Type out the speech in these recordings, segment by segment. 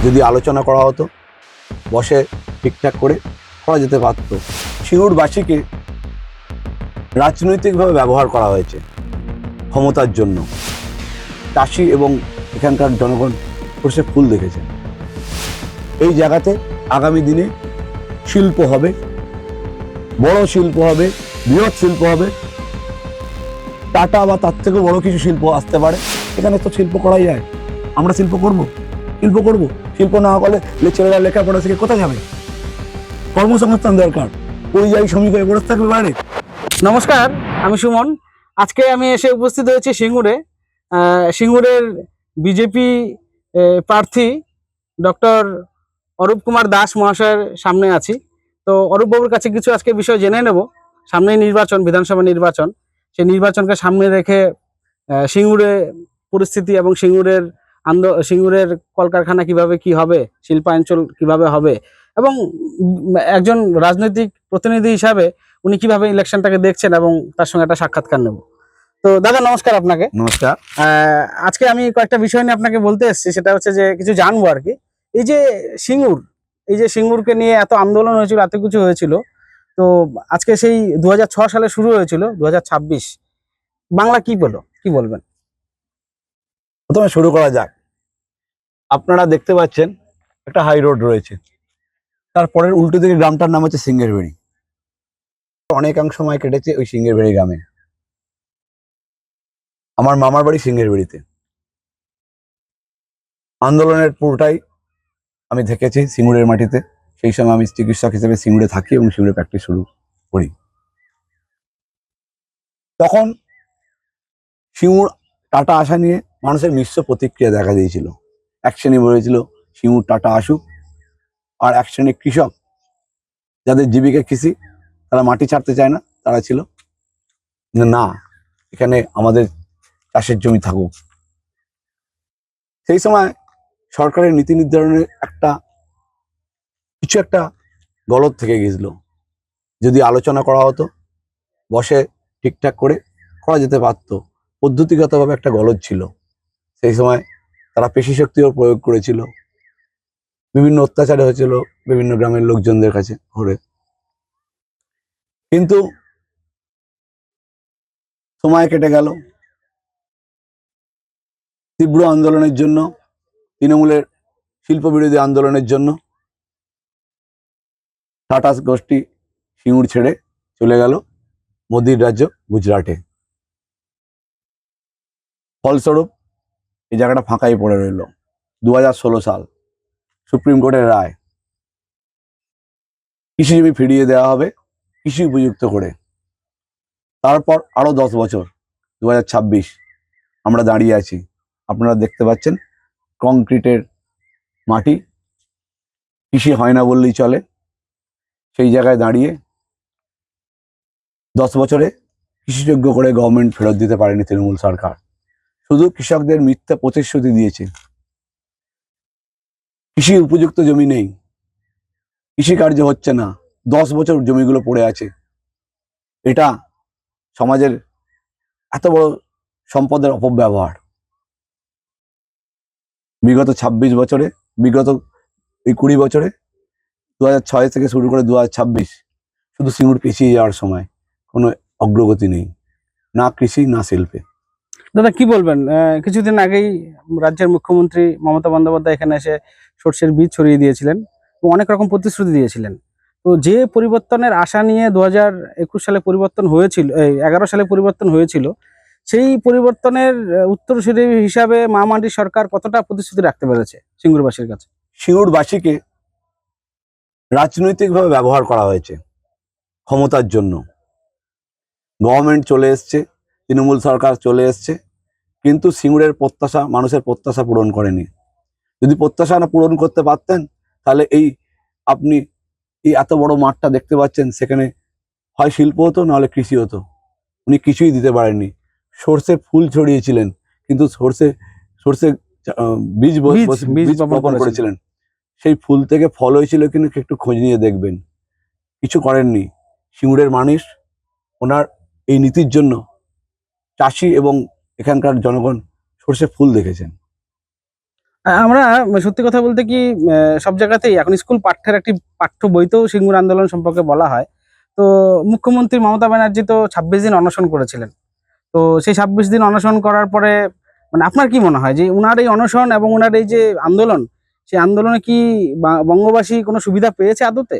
যদি আলোচনা করা হতো, বসে ঠিকঠাক করে করা যেতে পারত। সিঙ্গুরবাসীকে রাজনৈতিকভাবে ব্যবহার করা হয়েছে ক্ষমতার জন্য। চাষি এবং এখানকার জনগণ সরষে ফুল দেখেছেন। এই জায়গাতে আগামী দিনে শিল্প হবে, বড় শিল্প হবে, বৃহৎ শিল্প হবে, টাটা বা তার থেকে বড় কিছু শিল্প আসতে পারে। এখানে তো শিল্প করাই যায়। আমরা শিল্প করব, শিল্প না করলে ছেলেরা লেখাপড়া শিখে কোথায় যাবে? কর্মসংস্থান দরকার। পরিযায়ী শ্রমিক হয়ে বসে থাকবে বাইরে। নমস্কার, আমি সুমন। আজকে আমি এসে উপস্থিত হয়েছি সিঙ্গুরে। সিঙ্গুরের বিজেপি প্রার্থী ডক্টর অরূপ কুমার দাস মহাশয়ের সামনে আছি। তো অরূপ বাবুর কাছে কিছু আজকে বিষয় জেনে নেব। সামনেই নির্বাচন, বিধানসভা নির্বাচন। সেই নির্বাচনকে সামনে রেখে সিঙ্গুরে পরিস্থিতি এবং সিঙ্গুরের কলকারখানা কিভাবে কি হবে, শিল্পাঞ্চল কিভাবে হবে, এবং একজন রাজনৈতিক প্রতিনিধি হিসাবে উনি কিভাবে ইলেকশনটাকে দেখছেন এবং তার সঙ্গে একটা সাক্ষাৎকার নেব। তো দাদা নমস্কার আপনাকে। নমস্কার। আজকে আমি কয়েকটা বিষয় নিয়ে আপনাকে বলতে এসেছি। সেটা হচ্ছে যে কিছু জানবো আর কি। এই যে সিঙ্গুরকে নিয়ে এত আন্দোলন হয়েছিল, এত কিছু হয়েছিল, তো আজকে সেই 2006 সালে শুরু হয়েছিল, 2026 বাংলা কি পেলো, কি বলবেন? প্রথমে শুরু করা যাক। আপনারা দেখতে পাচ্ছেন একটা হাই রোড রয়েছে, তারপরের উল্টো দিকে গ্রামটার নাম হচ্ছে সিঙ্গেরবেড়ি। অনেকাংশ সময় কেটেছে ওই সিঙ্গেরবেড়ি গ্রামে। আমার মামার বাড়ি সিঙ্গেরবেড়িতে। আন্দোলনের পুরোটাই আমি দেখেছি সিঙ্গুরের মাটিতে। সেই সময় আমি চিকিৎসক হিসেবে সিঙ্গুরে থাকি এবং সিঙ্গুরে প্র্যাকটিস শুরু করি। তখন সিঙ্গুর টাটা আসা নিয়ে মানুষের মিশ্র প্রতিক্রিয়া দেখা দিয়েছিল। এক শ্রেণী বলেছিল সিঙ্গুর টাটা আসুক, আর এক শ্রেণী কৃষক যাদের জীবিকা কৃষি, তারা মাটি ছাড়তে চায় না, তারা ছিল না, এখানে আমাদের চাষের জমি থাকুক। সেই সময় সরকারের নীতি নির্ধারণের কিছু একটা গলদ থেকে গেছিল। যদি আলোচনা করা হতো, বসে ঠিকঠাক করে করা যেতে পারত। পদ্ধতিগতভাবে একটা গলদ ছিল। সেই সময় তারা পেশি শক্তিও প্রয়োগ করেছিল, বিভিন্ন অত্যাচার হয়েছিল বিভিন্ন গ্রামের লোকজনদের কাছে ঘুরে। কিন্তু সময় কেটে গেল। তীব্র আন্দোলনের জন্য, তৃণমূলের শিল্প বিরোধী আন্দোলনের জন্য টাটা গোষ্ঠী সিঙ্গুর ছেড়ে চলে গেল মোদির রাজ্য গুজরাটে। ফলস্বরূপ এই জায়গাটা ফাঁকাই পড়ে রইল। 2016 সাল সুপ্রিম কোর্টের রায়, কৃষি জমি ফিরিয়ে দেওয়া হবে কৃষি উপযুক্ত করে। তারপর আরো 10 বছর, 2026 আমরা দাঁড়িয়ে আছি। আপনারা দেখতে পাচ্ছেন কংক্রিটের মাটি, কৃষি হয় না বললেই চলে। সেই জায়গায় দাঁড়িয়ে 10 বছরে কৃষিযোগ্য করে গভর্নমেন্ট ফেরত দিতে পারেনি তৃণমূল সরকার। শুধু কৃষকদের মিথ্যা প্রতিশ্রুতি দিয়েছে। কৃষি উপযুক্ত জমি নেই, কৃষিকার্য হচ্ছে না, 10 বছর জমিগুলো পড়ে আছে। এটা সমাজের এত বড় সম্পদের অপব্যবহার। বিগত 26 বছরে, বিগত এই 20 বছরে, 2006 থেকে শুরু করে 2026 শুধু সিঙ্গুর পিছিয়ে যাওয়ার সময়, কোনো অগ্রগতি নেই, না কৃষি না শিল্পে। দাদা কি বলবেন? কিছুদিন আগেই রাজ্যের মুখ্যমন্ত্রী মমতা বন্দ্যোপাধ্যায় এখানে এসে সর্ষের বীজ ছড়িয়ে দিয়েছিলেন এবং অনেক রকম প্রতিশ্রুতি দিয়েছিলেন। তো যে পরিবর্তনের আশা নিয়ে 2021 সালে পরিবর্তন হয়েছিল, 11 সালে পরিবর্তন হয়েছিল, সেই পরিবর্তনের উত্তরসূরি হিসাবে মা মাটি সরকার কতটা প্রতিশ্রুতি রাখতে পেরেছে সিঙ্গুরবাসীর কাছে? সিঙ্গুরবাসীকে রাজনৈতিকভাবে ব্যবহার করা হয়েছে ক্ষমতার জন্য। গভর্নমেন্ট চলে এসছে, তৃণমূল সরকার চলে এসছে, কিন্তু সিঙ্গুরের প্রত্যাশা, মানুষের প্রত্যাশা পূরণ করেনি। যদি প্রত্যাশা না পূরণ করতে পারতেন, তাহলে আপনি এই এত বড় মাঠটা দেখতে পাচ্ছেন, সেখানে হয় শিল্প হতো, নাহলে কৃষি হতো। উনি কিছুই দিতে পারেননি। সর্ষে ফুল ছড়িয়েছিলেন, কিন্তু সর্ষে বীজ বপন করেছিলেন। সেই ফুল থেকে ফল হয়েছিল কিনা একটু খোঁজ নিয়ে দেখবেন। কিছু করেননি। সিঙ্গুরের মানুষ ওনার এই নীতির জন্য, চাষি এবং এখানকার জনগণ সর্ষে ফুল দেখেছেন। আমরা সত্যি কথা বলতে কি সব জায়গাতেই এখন স্কুল পাঠ্যের একটি পাঠ্য বইতেও সিঙ্গুর আন্দোলন সম্পর্কে বলা হয়। তো মুখ্যমন্ত্রী মমতা ব্যানার্জি তো ২৬ দিন অনশন করেছিলেন। তো সেই ২৬ দিন অনশন করার পরে মানে আপনার কি মনে হয় যে উনার এই অনশন এবং উনার এই যে আন্দোলন, সেই আন্দোলনে কি বঙ্গবাসী কোনো সুবিধা পেয়েছে আদতে?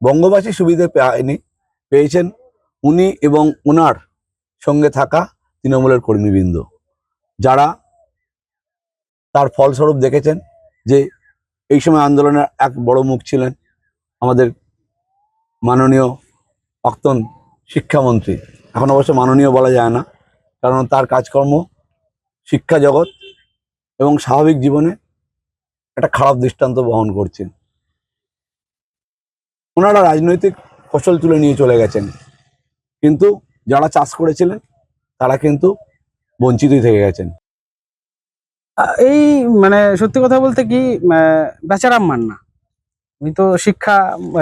বঙ্গবাসী সুবিধা পায়নি, পেয়েছেন উনি এবং ওনার সঙ্গে থাকা তৃণমূলের কর্মীবৃন্দ, যারা তার ফলস্বরূপ দেখেছেন যে এই সময় আন্দোলনের এক বড় মুখ ছিলেন আমাদের মাননীয় প্রাক্তন শিক্ষামন্ত্রী। এখন অবশ্য মাননীয় বলা যায় না, কারণ তার কাজকর্ম শিক্ষা জগৎ এবং স্বাভাবিক জীবনে একটা খারাপ দৃষ্টান্ত বহন করছে। ওনারা রাজনৈতিক ফসল তুলে নিয়ে চলে গেছেন, কিন্তু যারা চাষ করেছিলেন তারা কিন্তু বঞ্চিতই থেকে গেছেন। এই মানে সত্যি কথা বলতে কি বেচারাম মান্না, উনি তো শিক্ষা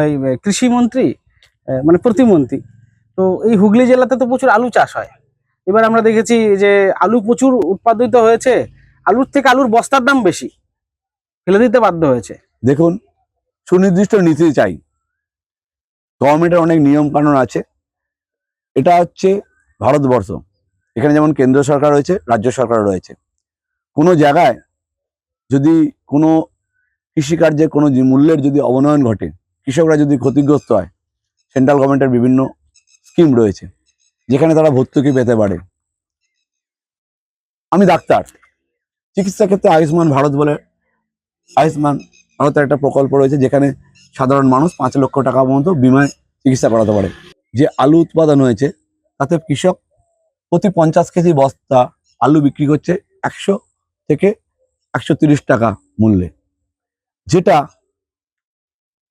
এই কৃষি মন্ত্রী, মানে প্রতিমন্ত্রী। তো এই হুগলি জেলাতে তো প্রচুর আলু চাষ হয়। এবার আমরা দেখেছি যে আলু প্রচুর উৎপাদিত হয়েছে, আলুর থেকে আলুর বস্তার দাম বেশি, ফেলে দিতে বাধ্য হয়েছে। দেখুন, সুনির্দিষ্ট নীতি চাই, গভর্নমেন্টের অনেক নিয়ম কানুন আছে। এটা হচ্ছে ভারতবর্ষ, এখানে যেমন কেন্দ্র সরকার রয়েছে, রাজ্য সরকার রয়েছে। কোনো জায়গায় যদি কোনো কৃষিকার্যের কোনো মূল্যের যদি অবনয়ন ঘটে, কৃষকরা যদি ক্ষতিগ্রস্ত হয়, সেন্ট্রাল গভর্নমেন্টের বিভিন্ন স্কিম রয়েছে যেখানে তারা ভর্তুকি পেতে পারে। আমি ডাক্তার, চিকিৎসা ক্ষেত্রে আয়ুষ্মান ভারত বলে আয়ুষ্মান ভারতের একটা প্রকল্প রয়েছে, যেখানে সাধারণ মানুষ ৫ লক্ষ টাকা পর্যন্ত বিমায় চিকিৎসা করাতে পারে। যে আলু উৎপাদন হয়েছে তাতে কৃষক প্রতি ৫০ কেজি বস্তা আলু বিক্রি করছে ১০০ থেকে ১৩০ টাকা মূল্যে, যেটা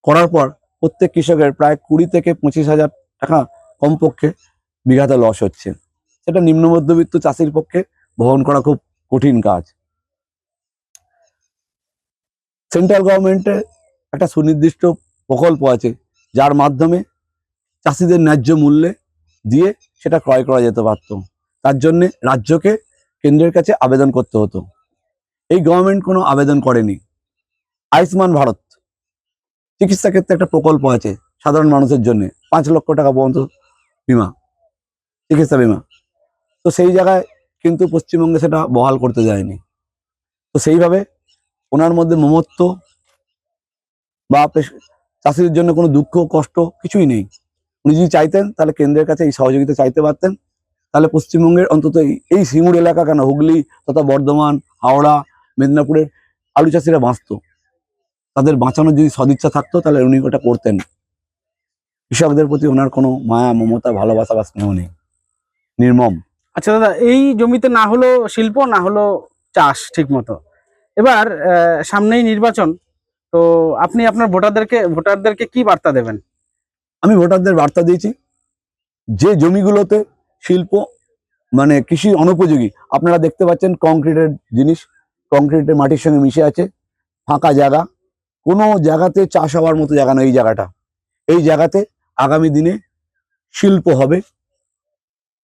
করার পর প্রত্যেক কৃষকের প্রায় ২০ থেকে ২৫ হাজার টাকা কমপক্ষে বিঘাতে লস হচ্ছে। সেটা নিম্ন মধ্যবিত্ত চাষির পক্ষে বহন করা খুব কঠিন কাজ। সেন্ট্রাল গভর্নমেন্টের একটা সুনির্দিষ্ট প্রকল্প আছে, যার মাধ্যমে চাষিদের ন্যায্য মূল্যে দিয়ে সেটা ক্রয় করা যেতে পারত। তার জন্যে রাজ্যকে কেন্দ্রের কাছে আবেদন করতে হতো। এই গভর্নমেন্ট কোনো আবেদন করেনি। আয়ুষ্মান ভারত চিকিৎসা ক্ষেত্রে একটা প্রকল্প আছে সাধারণ মানুষের জন্য, ৫ লক্ষ টাকা পর্যন্ত বিমা, চিকিৎসা বিমা। তো সেই জায়গায় কিন্তু পশ্চিমবঙ্গে সেটা বহাল করতে যায়নি। তো সেইভাবে ওনার মধ্যে মমত্ব বা চাষিদের জন্য কোনো দুঃখ কষ্ট কিছুই নেই। উনি যদি চাইতেন তাহলে কেন্দ্রের কাছে এই সহযোগিতা চাইতে পারতেন, তাহলে পশ্চিমবঙ্গের অন্তত এই সিঙ্গুর এলাকা কেন, হুগলি তথা বর্ধমান, হাওড়া, মেদিনীপুরের আলু চাষিরা বাঁচত। তাদের বাঁচানোর যদি সদিচ্ছা থাকতো তাহলে উনি ওটা করতেন। কৃষকদের প্রতি ওনার কোনো মায়া মমতা ভালোবাসা বা স্নেহ নেই, নির্মম। আচ্ছা দাদা, এই জমিতে না হলো শিল্প, না হলো চাষ ঠিক মতো। এবার সামনেই নির্বাচন, তো আপনি আপনার ভোটারদেরকে কি বার্তা দেবেন? আমি ভোটারদের বার্তা দিয়েছি, যে জমিগুলোতে শিল্প মানে কৃষি অনুপযোগী, আপনারা দেখতে পাচ্ছেন কংক্রিটের জিনিস, কংক্রিটের মাটির সঙ্গে মিশে আছে, ফাঁকা জায়গা, কোনো জায়গাতে চাষ হওয়ার মতো জায়গা নয়। এই জায়গাতে আগামী দিনে শিল্প হবে,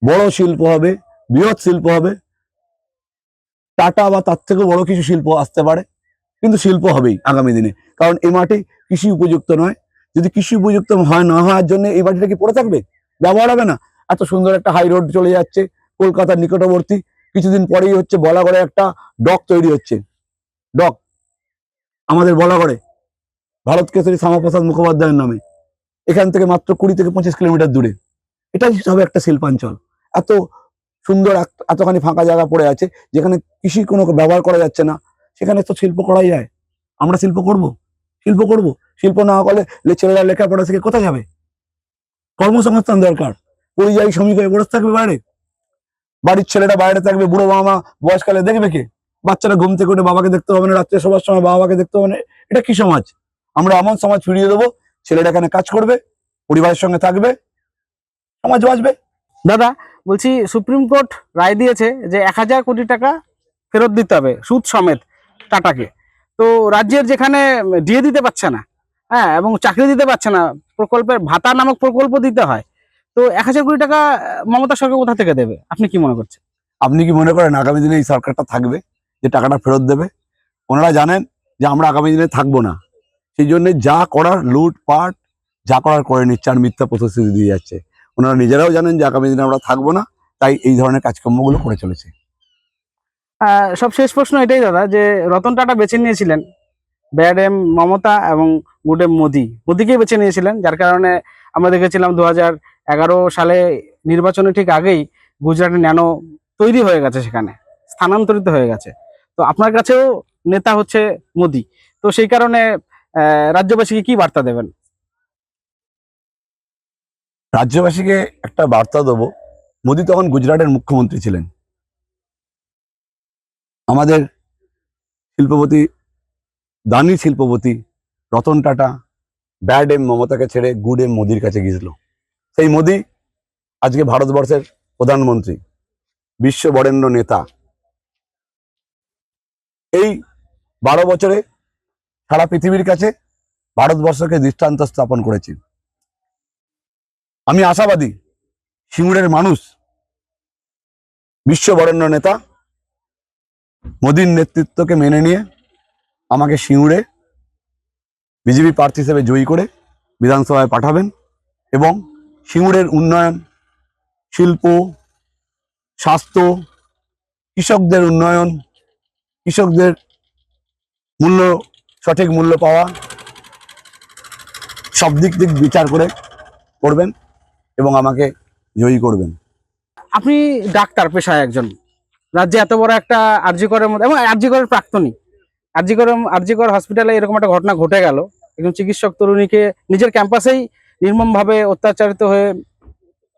বড় শিল্প হবে, বৃহৎ শিল্প হবে, টাটা বা তার থেকেও বড় কিছু শিল্প আসতে পারে, কিন্তু শিল্প হবেই আগামী দিনে। কারণ এই মাটি কৃষি উপযুক্ত নয়। যদি কৃষি উপযুক্ত না হওয়ার জন্য এই মাটিটা কি পড়ে থাকবে, ব্যবহার হবে না? এত সুন্দর একটা হাই রোড চলে যাচ্ছে কলকাতার নিকটবর্তী, কিছুদিন পরেই হচ্ছে বলাগড়ে একটা ডক তৈরি হচ্ছে। ডক আমাদের বলাগড়ে, ভারত কেশরী শ্যামাপ্রসাদ মুখোপাধ্যায়ের নামে, এখান থেকে মাত্র ২০ থেকে ২৫ কিলোমিটার দূরে। এটাই হবে একটা শিল্পাঞ্চল। এত সুন্দর এতখানি ফাঁকা জায়গা পড়ে আছে যেখানে কৃষি কোনো ব্যবহার করা যাচ্ছে না, সেখানে তো শিল্প করাই যায়। আমরা শিল্প করব, শিল্প না করলে ছেলেরা লেখাপড়া শিখে কোথায় যাবে? কর্মসংস্থান দরকার। পরিযায়ী শ্রমিক হয়ে বসে থাকবে বাইরে, বাড়ির ছেলেরা বাইরে থাকবে, বুড়ো মা বয়সকালে দেখবে কে? বাচ্চারা ঘুম থেকে উঠে বাবাকে দেখতে হবে না, রাত্রে শোবার সময় বাবাকে দেখতে হবে না। এটা কি সমাজ? আমরা এমন সমাজ ফিরিয়ে দেবো, ছেলেরা এখানে কাজ করবে, পরিবারের সঙ্গে থাকবে, সমাজ বাঁচবে। দাদা বলছি, সুপ্রিম কোর্ট রায় দিয়েছে যে ১,০০০ কোটি টাকা ফেরত দিতে হবে সুদ সমেত টাটাকে। তো রাজ্যের যেখানে দিয়ে দিতে পারছে না, হ্যাঁ, এবং চাকরি দিতে পারছে না, প্রকল্পের ভাতা নামক প্রকল্প দিতে হয়, তো ১,০০০ কোটি টাকা মমতা সরকার কোথা থেকে দেবে? আপনি কি মনে করছেন? আপনি কি মনে করেন আগামী দিনে এই সরকারটা থাকবে যে টাকাটা ফেরত দেবে? ওনারা জানেন যে আমরা আগামী দিনে থাকবো না, সেই জন্য যা করার লুটপাট যা করার করে নিচ্ছে আর মিথ্যা প্রতিশ্রুতি দিয়ে যাচ্ছে। ওনারা নিজেরাও জানেন যে আগামী দিনে আমরা থাকবো না, তাই এই ধরনের কাজকর্মগুলো করে চলেছে। সব শেষ প্রশ্ন এটাই দাদা, যে রতন টাটা বেছে নিয়েছিলেন ব্যাড এম মমতা এবং গুড এম মোদিকেই বেছে নিয়েছিলেন, যার কারণে আমরা দেখেছিলাম 2011 সালে নির্বাচনের ঠিক আগেই গুজরাটে ন্যানো তৈরি হয়ে গেছে, সেখানে স্থানান্তরিত হয়ে গেছে। তো আপনার কাছেও নেতা হচ্ছে মোদি, তো সেই কারণে রাজ্যবাসীকে কি বার্তা দেবেন? রাজ্যবাসীকে একটা বার্তা দেবো, মোদি তখন গুজরাটের মুখ্যমন্ত্রী ছিলেন। আমাদের শিল্পপতি, দানি শিল্পপতি রতন টাটা ব্যাড এম মমতাকে ছেড়ে গুড এম মোদির কাছে গিয়েছিল। সেই মোদি আজকে ভারতবর্ষের প্রধানমন্ত্রী, বিশ্ব বরেণ্য নেতা। এই 12 বছরে সারা পৃথিবীর কাছে ভারতবর্ষকে দৃষ্টান্ত স্থাপন করেছে। আমি আশাবাদী সিঙ্গুরের মানুষ বিশ্ব বরেণ্য নেতা মোদির নেতৃত্বকে মেনে নিয়ে আমাকে সিঙ্গুরে বিজেপি প্রার্থী হিসেবে জয়ী করে বিধানসভায় পাঠাবেন এবং সিঙ্গুরের উন্নয়ন, শিল্প, স্বাস্থ্য, কৃষকদের উন্নয়ন, কৃষকদের সঠিক মূল্য পাওয়া, সব দিক বিচার করে করবেন এবং আমাকে জয়ী করবেন। আপনি ডাক্তার পেশায় একজন, রাজ্যে এত বড় একটা আরজিকরের মধ্যে, এবং আরজিকরের প্রাক্তনী, আরজিকর হসপিটালে এরকম একটা ঘটনা ঘটে গেল। একজন চিকিৎসক তরুণীকে নিজের ক্যাম্পাসেই নির্মমভাবে অত্যাচারিত হয়ে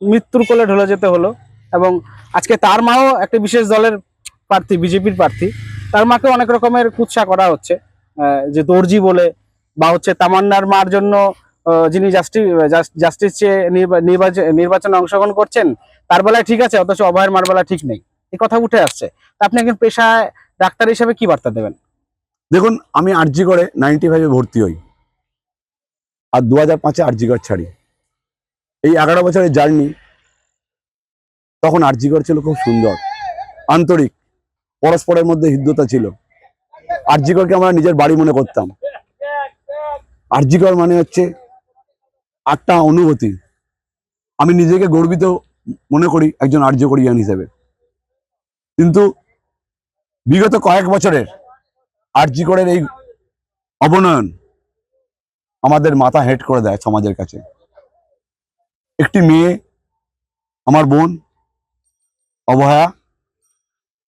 মৃত্যুর কোলে ঢলে যেতে হলো। এবং আজকে তার মাও একটা বিশেষ দলের প্রার্থী, বিজেপির প্রার্থী, তার মাকে অনেক রকমের কুৎসা করা হচ্ছে, যে দর্জি বলে, বা হচ্ছে তামান্নার মার জন্য যিনি জাস্টিস চেয়ে নির্বাচনে অংশগ্রহণ করছেন, তার বেলায় ঠিক আছে, অথচ অভয়ের মার বেলা ঠিক নেই, এই কথা উঠে আসছে। তা আপনি একজন পেশায় ডাক্তার হিসেবে কি বার্তা দেবেন? দেখুন, আমি আরজিকরে 95-এ ভর্তি হই আর 2005-এ আরজিকর ছাড়ি। এই 11 বছরের জার্নি, তখন আরজিকর ছিল খুব সুন্দর, আন্তরিক, পরস্পরের মধ্যে হৃদ্যতা ছিল। আরজিকরকে আমরা নিজের বাড়ি মনে করতাম। আরজিকর মানে হচ্ছে একটা অনুভূতি। আমি নিজেকে গর্বিত মনে করি একজন আরজিকরিয়ান হিসেবে। কিন্তু বিগত কয়েক বছরের আরজিকরের এই অবনয়ন আমাদের মাথা হেঁট করে দেয় সমাজের কাছে। একটি মেয়ে, আমার বোন অভয়া,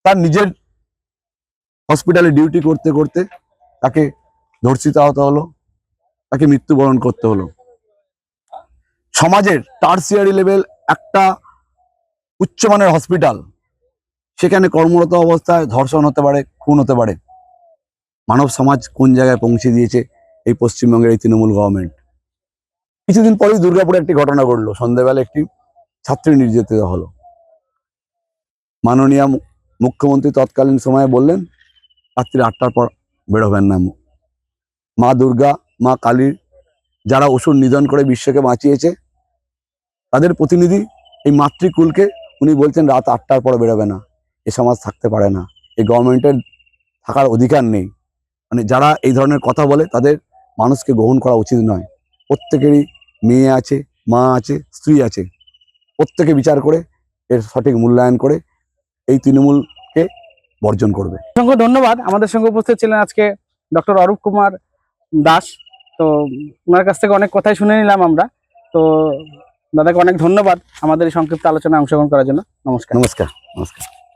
তার নিজের হসপিটালে ডিউটি করতে করতে তাকে ধর্ষিত হতে হলো, তাকে মৃত্যুবরণ করতে হলো। সমাজের টার্সিয়ারি লেভেল একটা উচ্চমানের হসপিটাল, সেখানে কর্মরত অবস্থায় ধর্ষণ হতে পারে, খুন হতে পারে। মানব সমাজ কোন জায়গায় পৌঁছে দিয়েছে এই পশ্চিমবঙ্গের এই তৃণমূল গভর্নমেন্ট। কিছুদিন পরেই দুর্গাপুরে একটি ঘটনা ঘটলো, সন্ধ্যাবেলা একটি ছাত্রী নির্যাতিত হলো। মাননীয় মুখ্যমন্ত্রী তৎকালীন সময়ে বললেন রাত্রি 8টার পর বেরোবেন না। মা দুর্গা, মা কালীর যারা অসুর নিধন করে বিশ্বকে বাঁচিয়েছে, তাদের প্রতিনিধি এই মাতৃকুলকে উনি বলছেন রাত 8টার পর বেরোবে না। এ সমাজ থাকতে পারে না, এই গভর্নমেন্টের থাকার অধিকার নেই। মানে যারা এই ধরনের কথা বলে তাদের মানুষকে গ্রহণ করা উচিত নয়। প্রত্যেকেরই মেয়ে আছে, মা আছে, স্ত্রী আছে, প্রত্যেকে বিচার করে এর সঠিক মূল্যায়ন করে এই তৃণমূলকে বর্জন করবে। অসংখ্য ধন্যবাদ। আমাদের সঙ্গে উপস্থিত ছিলেন আজকে ডক্টর অরূপ কুমার দাস। তো ওনার কাছ থেকে অনেক কথাই শুনে নিলাম আমরা। তো দাদাকে অনেক ধন্যবাদ আমাদের এই সংক্ষিপ্ত আলোচনায় অংশগ্রহণ করার জন্য। নমস্কার। নমস্কার। নমস্কার।